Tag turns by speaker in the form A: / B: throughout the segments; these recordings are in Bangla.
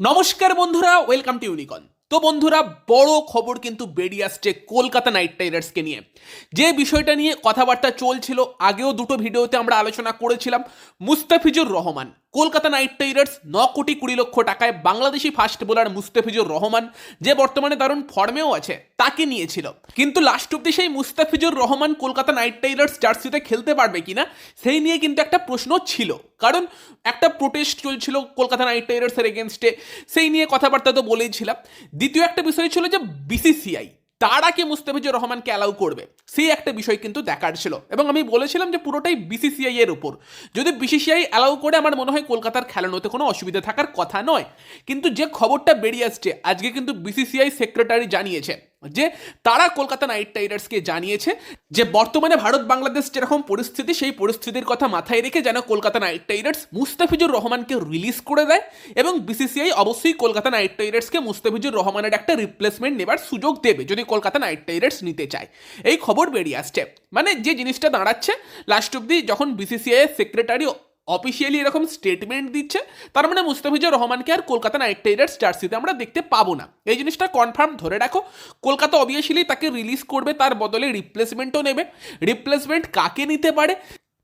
A: নমস্কার বন্ধুরা, ওয়েলকাম টু ইউনিকন। তো বন্ধুরা, বড় খবর কিন্তু বেরিয়ে আসছে কলকাতা নাইট রাইডার্সকে নিয়ে। যে বিষয়টা নিয়ে কথাবার্তা চলছিল, আগেও দুটো ভিডিওতে আমরা আলোচনা করেছিলাম। মুস্তাফিজুর রহমান, কলকাতা নাইট রাইডার্স 9,20,00,000 টাকায় বাংলাদেশি ফাস্ট বোলার মুস্তাফিজুর রহমান, যে বর্তমানে দারুণ ফর্মেও আছে, তাকে নিয়েছিল। কিন্তু লাস্ট অব্দি সেই মুস্তাফিজুর রহমান কলকাতা নাইট রাইডার্স জার্সিতে খেলতে পারবে কিনা সেই নিয়ে কিন্তু একটা প্রশ্ন ছিল। কারণ একটা প্রোটেস্ট চলছিল কলকাতা নাইট রাইডার্সের এগেনস্টে, সেই নিয়ে কথাবার্তা তো বলেইছিলাম। দ্বিতীয় একটা বিষয় ছিল যে বিসিসিআই তারা কি মুস্তাফিজুর রহমানকে অ্যালাউ করবে, সেই একটা বিষয় কিন্তু দেখার ছিল। এবং আমি বলেছিলাম যে পুরোটাই বিসিসিআই এর উপর। যদি বিসিসিআই অ্যালাউ করে, আমার মনে হয় কলকাতার খেলানোতে কোনো অসুবিধা থাকার কথা নয়। কিন্তু যে খবরটা বেরিয়ে আসছে আজকে, কিন্তু বিসিসিআই সেক্রেটারি জানিয়েছে যে তারা কলকাতা নাইট রাইডার্সকে জানিয়েছে যে বর্তমানে ভারত বাংলাদেশ যেরকম পরিস্থিতি, সেই পরিস্থিতির কথা মাথায় রেখে যেন কলকাতা নাইট রাইডার্স মুস্তাফিজুর রহমানকে রিলিজ করে দেয়। এবং বিসিসিআই অবশ্যই কলকাতা নাইট রাইডার্সকে মুস্তাফিজুর রহমানের একটা রিপ্লেসমেন্ট নেবার সুযোগ দেবে যদি কলকাতা নাইট রাইডার্স নিতে চায়। এই খবর বেরিয়ে আসছে। মানে যে জিনিসটা দাঁড়াচ্ছে, লাস্ট অব্দি যখন বিসিসিআই সেক্রেটারি অফিসিয়ালি এরকম স্টেটমেন্ট দিচ্ছে, তার মানে মুস্তাফিজুর রহমানকে আর কলকাতা নাইট রাইডার্স জার্সিতে আমরা দেখতে পাবো না। এই জিনিসটা কনফার্ম ধরে রাখো। কলকাতা অবভিয়াসলি তাকে রিলিজ করবে, তার বদলে রিপ্লেসমেন্টও নেবে। রিপ্লেসমেন্ট কাকে নিতে পারে,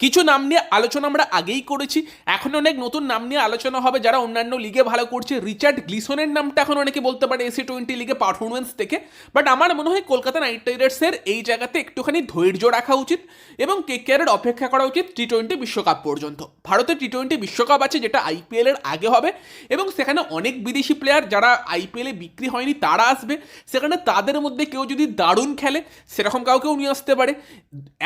A: কিছু নাম নিয়ে আলোচনা আমরা আগেই করেছি, এখন অনেক নতুন নাম নিয়ে আলোচনা হবে যারা অন্যান্য লিগে ভালো করছে। রিচার্ড গ্লিসনের নামটা এখন অনেকে বলতে পারে এসি-20 লিগে পারফরমেন্স থেকে, বাট আমার মনে হয় কলকাতা নাইট রাইডার্সের এই জায়গাতে একটুখানি ধৈর্য রাখা উচিত এবং কেকেআরের অপেক্ষা করা উচিত টি-20 বিশ্বকাপ পর্যন্ত। ভারতের টি-20 বিশ্বকাপ আছে, যেটা আইপিএল এর আগে হবে, এবং সেখানে অনেক বিদেশি প্লেয়ার যারা আইপিএলে বিক্রি হয়নি তারা আসবে। সেখানে তাদের মধ্যে কেউ যদি দারুণ খেলে, সেরকম কাউকেও নিয়ে আসতে পারে।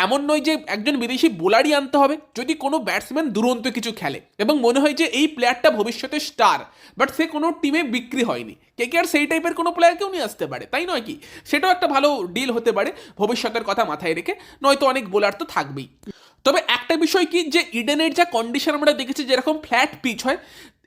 A: এমন নয় যে একজন বিদেশি বোলারই আনতে হবে। যদি কোনো ব্যাটসম্যান দুরন্ত কিছু খেলে এবং মনে হয় যে এই প্লেয়ারটা ভবিষ্যতে স্টার, বাট সে কোনো টিমে বিক্রি হয়নি, কেকেআর সেই টাইপের কোনো প্লেয়ারকেও নিয়ে আসতে পারে, তাই নয় কি? সেটাও একটা ভালো ডিল হতে পারে ভবিষ্যতের কথা মাথায় রেখে। নয়তো অনেক বোলার তো থাকবেই। তবে একটা বিষয় কি, যে ইডেনের যা কন্ডিশন আমরা দেখেছি, যেরকম ফ্ল্যাট পিচ হয়,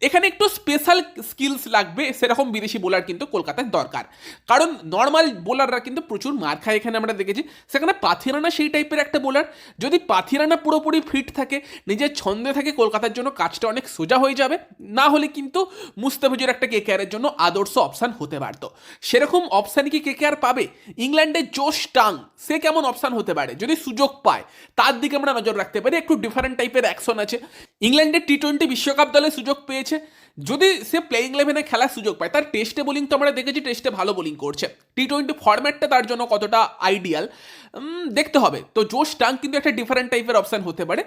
A: এখানে একটু স্পেশাল স্কিলস লাগবে, সেরকম বিদেশি বোলার কিন্তু কলকাতার দরকার। কারণ নর্মাল বোলাররা কিন্তু প্রচুর মার খায়, এখানে আমরা দেখেছি। সেখানে পাথিরানা সেই টাইপের একটা বোলার, যদি পাথিরানা পুরোপুরি ফিট থাকে, নিজের ছন্দে থাকে, কলকাতার জন্য কাজটা অনেক সোজা হয়ে যাবে। না হলে কিন্তু মুস্তাফিজুর একটা কেকেআরের জন্য আদর্শ অপশান হতে পারতো। সেরকম অপশান কি কেকেআর পাবে? ইংল্যান্ডের জোশ টাং, সে কেমন অপশান হতে পারে যদি সুযোগ পায়, তার দিকে আমরা নজর রাখতে পারি। একটু ডিফারেন্ট টাইপের অ্যাকশন আছে। ইংল্যান্ডের টি-20 বিশ্বকাপ দলে সুযোগ পেয়েছে। যদি সে প্লেইং ইলেভেনে খেলার সুযোগ পায়, তার টেস্টে বোলিং তো আমরা দেখেছি, টেস্টে ভালো বোলিং করছে। টি-20 ফরম্যাটটা তার জন্য কতটা আইডিয়াল দেখতে হবে। তো জোশ টাং কিন্তু একটা ডিফারেন্ট টাইপের অপশান হতে পারে।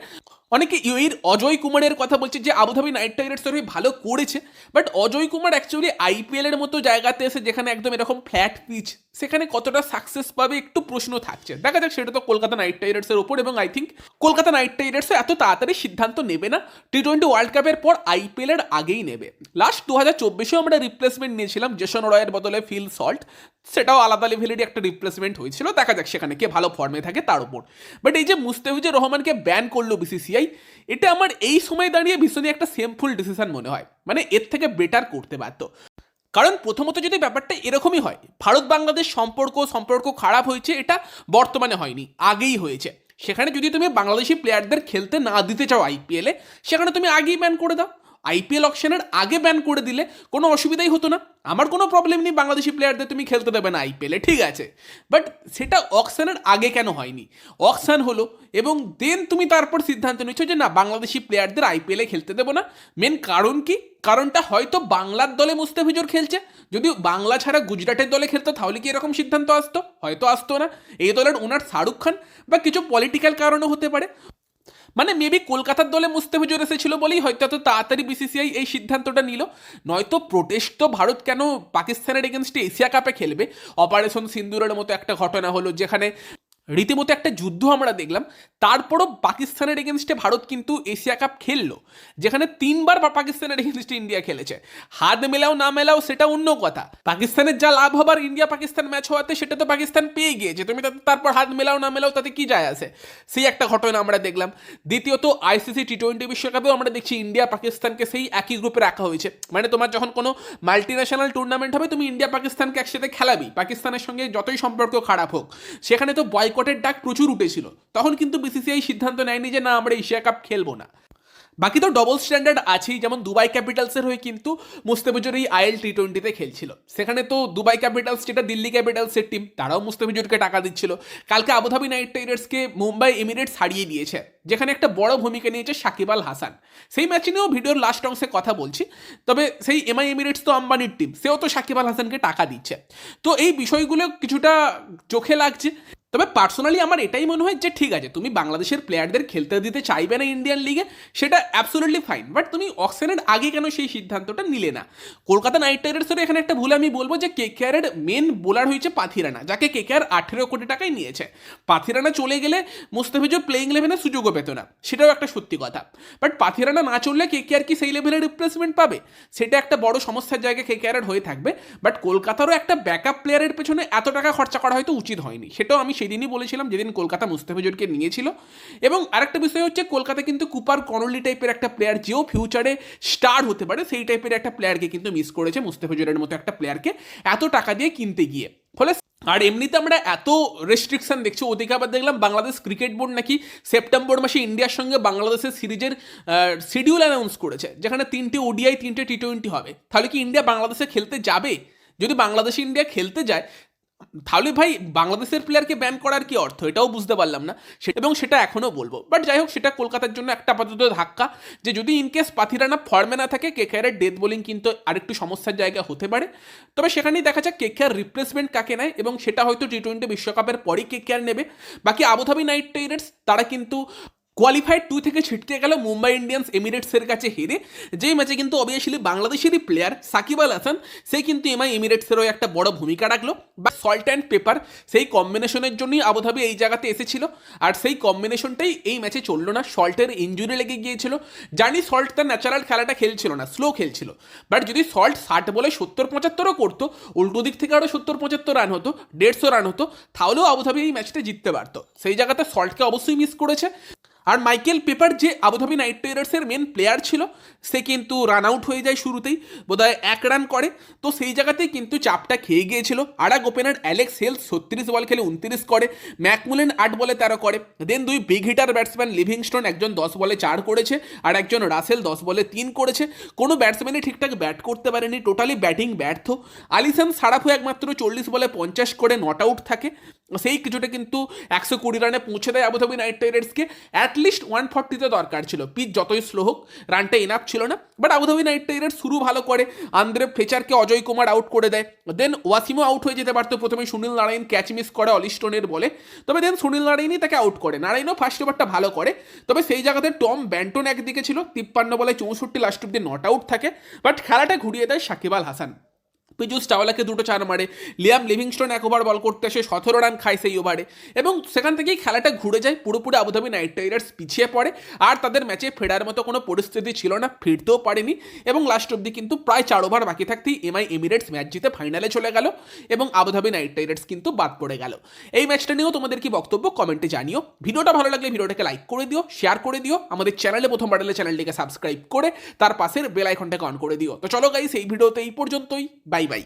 A: অনেকে ইউএইর অজয় কুমারের কথা বলছে, যে আবুধাবি নাইট রাইডার্সের হয়ে ভালো করেছে, but Ajay Kumar actually IPL এর মতো জায়গাতে এসে, যেখানে একদম এরকম ফ্ল্যাট পিচ, সেখানে কতটা সাকসেস পাবে একটু প্রশ্ন থাকছে। দেখা যাক, সেটা তো কলকাতা নাইট রাইডার্সের ওপর। এবং I think Kolkata night Riders এত তাড়াতাড়ি সিদ্ধান্ত নেবে না, টি-20 ওয়ার্ল্ড কাপের পর আইপিএল এর আগেই নেবে। লাস্ট 2024-এও আমরা রিপ্লেসমেন্ট নিয়েছিলাম, জেসন রয়ের বদলে ফিল সল্ট, সেটাও আলাদা লেভেলেরই একটা রিপ্লেসমেন্ট হয়েছিল। দেখা যাক সেখানে কে ভালো ফর্মে থাকে তার উপর। বাট এই যে মুস্তাফিজুর রহমানকে ব্যান করলো বিসিসিআই, এটা আমার এই সময় দাঁড়িয়ে ভীষণই একটা সেমফুল ডিসিশন মনে হয়। মানে এর থেকে বেটার করতে পারত। কারণ প্রথমত যদি ব্যাপারটা এরকমই হয়, ভারত বাংলাদেশ সম্পর্ক খারাপ হয়েছে, এটা বর্তমানে হয়নি, আগেই হয়েছে। সেখানে যদি তুমি বাংলাদেশি প্লেয়ারদের খেলতে না দিতে চাও আইপিএলে, সেখানে তুমি আগেই ব্যান করে দাও। আইপিএল অকশনের আগে ব্যান করে দিলে কোনো অসুবিধাই হতো না। আমার কোনো প্রবলেম নেই, বাংলাদেশি প্লেয়ারদের তুমি খেলতে দেবে না আইপিএলে, ঠিক আছে। বাট সেটা অকশনের আগে কেন হয়নি? অকশন হলো এবং দেন তুমি তারপর সিদ্ধান্ত নিচ্ছ যে না, বাংলাদেশি প্লেয়ারদের আইপিএলে খেলতে দেবো না। মেন কারণ কি? কারণটা হয়তো বাংলার দলে মুস্তাফিজুর খেলছে। যদি বাংলা ছাড়া গুজরাটের দলে খেলতো, তাহলে কি এরকম সিদ্ধান্ত আসতো? হয়তো আসতো না। এই দলের ওনার শাহরুখ খান, বা কিছু পলিটিক্যাল কারণও হতে পারে। মানে মেবি কলকাতার দলে মুস্তাফিজুর এসেছিল বলেই হয়তো এত তাড়াতাড়ি বিসিসিআই এই সিদ্ধান্তটা নিল। নয়তো প্রোটেস্ট তো ভারত কেন পাকিস্তানের এগেনস্টে এশিয়া কাপে খেলবে? অপারেশন সিন্দুরের মতো একটা ঘটনা হলো, যেখানে রীতিমতো একটা যুদ্ধ আমরা দেখলাম। তারপরও পাকিস্তানের এগেনস্টে ভারত কিন্তু এশিয়া কাপ খেললো, যেখানে 3বার পাকিস্তানের এগেনস্টে ইন্ডিয়া খেলেছে। হাত মেলাও না মেলাও সেটা অন্য কথা। পাকিস্তানের যা লাভ হবার ইন্ডিয়া পাকিস্তান ম্যাচ হওয়াতে, সেটা তো পাকিস্তান পেয়ে গিয়েছে। তুমি তারপর হাত মেলাও না মেলাও, তাতে কি যায় আসে? সেই একটা ঘটনা আমরা দেখলাম। দ্বিতীয়ত আইসিসি টি-20 বিশ্বকাপেও আমরা দেখছি ইন্ডিয়া পাকিস্তানকে সেই একই গ্রুপে রাখা হয়েছে। মানে তোমার যখন কোনো মাল্টিন্যাশনাল টুর্নামেন্ট হবে, তুমি ইন্ডিয়া পাকিস্তানকে একসাথে খেলাবি, পাকিস্তানের সঙ্গে যতই সম্পর্ক খারাপ হোক। সেখানে তো বয়কটের ডাক প্রচুর উঠেছিল, তখন কিন্তু বিসিসিআই সিদ্ধান্ত নেয়নি যে না, আমরা এশিয়া কাপ খেলবো না। বাকি তো ডবল স্ট্যান্ডার্ড আছেই, যেমন দুবাই ক্যাপিটালসের হয়ে কিন্তু মুস্তাফিজুর এই আইএল টি20তে খেলছিল, সেখানে তো দুবাই ক্যাপিটালস যেটা দিল্লি ক্যাপিটালসের টিম তারাও মুস্তাফিজুরকে টাকা দিচ্ছিল। কালকে আবুধাবি নাইট রাইডার্সকে মুম্বাই এমিরেটস হারিয়ে দিয়েছে, যেখানে একটা বড় ভূমিকা নিয়েছে সাকিব আল হাসান। সেই ম্যাচ নিয়েও ভিডিওর লাস্ট অংশে কথা বলছি। তবে সেই এমআই এমিরেটস তো আম্বানির টিম, সেও তো সাকিব আল হাসানকে টাকা দিচ্ছে। তো এই বিষয়গুলো কিছুটা চোখে লাগছে। তবে পার্সোনালি আমার এটাই মনে হয় যে ঠিক আছে, তুমি বাংলাদেশের প্লেয়ারদের খেলতে দিতে চাইবে না ইন্ডিয়ান লিগে, সেটা অ্যাবসোলিউটলি ফাইন, বাট তুমি অকশনের আগে কেন সেই সিদ্ধান্তটা নিলে না? কলকাতা নাইট রাইডার্সের এখানে একটা ভুল আমি বলবো যে কেকেআরের মেন বোলার হয়েছে পাথিরানা, যাকে কেকেআর 18 কোটি টাকায় নিয়েছে। পাথিরানা চলে গেলে মুস্তাফিজুর প্লেইং লেভেনে সুযোগও পেত না, সেটাও একটা সত্যি কথা। বাট পাথিরানা না চললে কেকেআর কি সেই লেভেলের রিপ্লেসমেন্ট পাবে? সেটা একটা বড় সমস্যার জায়গায় কেকেআরের হয়ে থাকবে। বাট কলকাতারও একটা ব্যাকআপ প্লেয়ারের পেছনে এত টাকা খরচা করা হয়তো উচিত হয়নি, সেটাও আমি সেদিনই বলেছিলাম যেদিন কলকাতা মুস্তাফিজুরকে নিয়েছিল। এবং আরেকটা বিষয় হচ্ছে কলকাতা কিন্তু কুপার কনলি টাইপের একটা প্লেয়ার, যেও ফিউচারে স্টার হতে পারে, সেই টাইপের একটা প্লেয়ারকে কিন্তু মিস করেছে মুস্তাফিজুরের মতো একটা প্লেয়ারকে এত টাকা দিয়ে কিনতে গিয়ে। ফলে আর এমনিতে আমরা এত রেস্ট্রিকশন দেখছি, ওদিকে আবার দেখলাম বাংলাদেশ ক্রিকেট বোর্ড নাকি সেপ্টেম্বর মাসে ইন্ডিয়ার সঙ্গে বাংলাদেশের সিরিজের শিডিউল অ্যানাউন্স করেছে, যেখানে 3টে ওডিআই 3টে টি20 হবে। তাহলে কি ইন্ডিয়া বাংলাদেশে খেলতে যাবে? যদি বাংলাদেশে ইন্ডিয়া খেলতে যায় তাহলে ভাই বাংলাদেশের প্লেয়ারকে ব্যান করার কি অর্থ, এটাও বুঝতে পারলাম না। এবং সেটা এখনও বলবো, বাট যাই হোক, সেটা কলকাতার জন্য একটা আপাতত ধাক্কা, যে যদি ইনকেস পাথিরানা ফর্মে না থাকে কেকেআরের ডেথ বোলিং কিন্তু আরেকটু সমস্যার জায়গা হতে পারে। তবে সেখানেই দেখা যাক কেকেআর রিপ্লেসমেন্ট কাকে নেয়, এবং সেটা হয়তো টি20 বিশ্বকাপের পরেই কেকেআর নেবে। বাকি আবুধাবি নাইট রাইডার্স তারা কিন্তু কোয়ালিফাইড 2 থেকে ছিটকে গেল মুম্বাই ইন্ডিয়ান্স এমিরেটসের কাছে হেরে, যেই ম্যাচে কিন্তু অবভিয়াসলি বাংলাদেশেরই প্লেয়ার সাকিব আল হাসান সে কিন্তু এমআই এমিরেটসেরও একটা বড় ভূমিকা রাখলো। বা সল্ট অ্যান্ড পেপার সেই কম্বিনেশনের জন্যই আবুধাবি এই জায়গাতে এসেছিল, আর সেই কম্বিনেশনটাই এই ম্যাচে চললো না, সল্টের ইঞ্জুরি লেগে গিয়েছিল। জানি সল্ট তার ন্যাচারাল খেলাটা খেলছিল না, স্লো খেলছিল, বাট যদি সল্ট 60 বলে 70-75ও করতো, উল্টো দিক থেকে আরও 70-75 রান হতো, 150 রান হতো, তাহলেও আবুধাবি এই ম্যাচটা জিততে পারতো। সেই জায়গাতে সল্টকে অবশ্যই মিস করেছে। আর মাইকেল পেপার যে আবুধাবি নাইট রাইডার্সের মেন প্লেয়ার ছিল, সে কিন্তু রান আউট হয়ে যায় শুরুতেই, বোধহয় 1 রান করে। তো সেই জায়গাতেই কিন্তু চাপটা খেয়ে গিয়েছিল। আরেক ওপেনার অ্যালেক্স হেলস 36 বল খেলে 29 করে, ম্যাকমুলেন 8 বলে 13 করে। দেন 2 বিগ হিটার ব্যাটসম্যান লিভিংস্টোন, একজন 10 বলে 4 করেছে, আর একজন রাসেল 10 বলে 3 করেছে। কোনো ব্যাটসম্যানই ঠিকঠাক ব্যাট করতে পারেনি, টোটালি ব্যাটিং ব্যর্থ। আলিসান সারাফু একমাত্র 40 বলে 50 করে নট আউট থাকে। সেই কিছুটা কিন্তু 120 রানে পৌঁছে দেয় আবুধাবি নাইট রাইডার্সকে। অ্যাটলিস্ট 140তে দরকার ছিল, পিচ যতই স্লো হোক রানটা এনাফ ছিল না। বাট আবুধাবি নাইট রাইডার্স শুরু ভালো করে, আন্দ্রে ফ্লেচারকে অজয় কুমার আউট করে দেয়। দেন ওয়াসিমও আউট হয়ে যেতে পারতো, প্রথমে সুনীল নারায়ণ ক্যাচ মিস করে অলিস্টোনের বলে, তবে দেন সুনীল নারায়ণই তাকে আউট করে। নারায়ণও ফার্স্ট ওভারটা ভালো করে, তবে সেই জায়গাতে টম ব্যান্টন একদিকে ছিল, 53 বলে 64, লাস্ট অব্দি নট আউট থাকে। বাট খেলাটা ঘুরিয়ে দেয় সাকিব আল হাসান। পিজুস চাওয়ালাকে 2টো 4 মারে, লিয়াম লিভিংস্টোন 1 ওভার বল করতে এসে 17 রান খায় সেই ওভারে, এবং সেখান থেকেই খেলাটা ঘুরে যায়। পুরোপুরি আবুধাবি নাইট রাইডার্স পিছিয়ে পড়ে, আর তাদের ম্যাচে ফেরার মতো কোনো পরিস্থিতি ছিল না, ফিরতেও পারেনি। এবং লাস্ট অব্দি কিন্তু প্রায় 4 ওভার বাকি থাকতেই এমআই এমিরেটস ম্যাচ জিতে ফাইনালে চলে গেল, এবং আবুধাবি নাইট রাইডার্স কিন্তু বাদ পড়ে গেল। এই ম্যাচটা নিয়েও তোমাদের কি বক্তব্য কমেন্টে জানিও। ভিডিওটা ভালো লাগলে ভিডিওটাকে লাইক করে দিও, শেয়ার করে দিও, আমাদের চ্যানেলে প্রথমবার এলে চ্যানেলটিকে সাবস্ক্রাইব করে তার পাশের বেল আইকনটাকে অন করে দিও। তো চলো গাইস, এই ভিডিওতে এই পর্যন্তই, বাই বাই।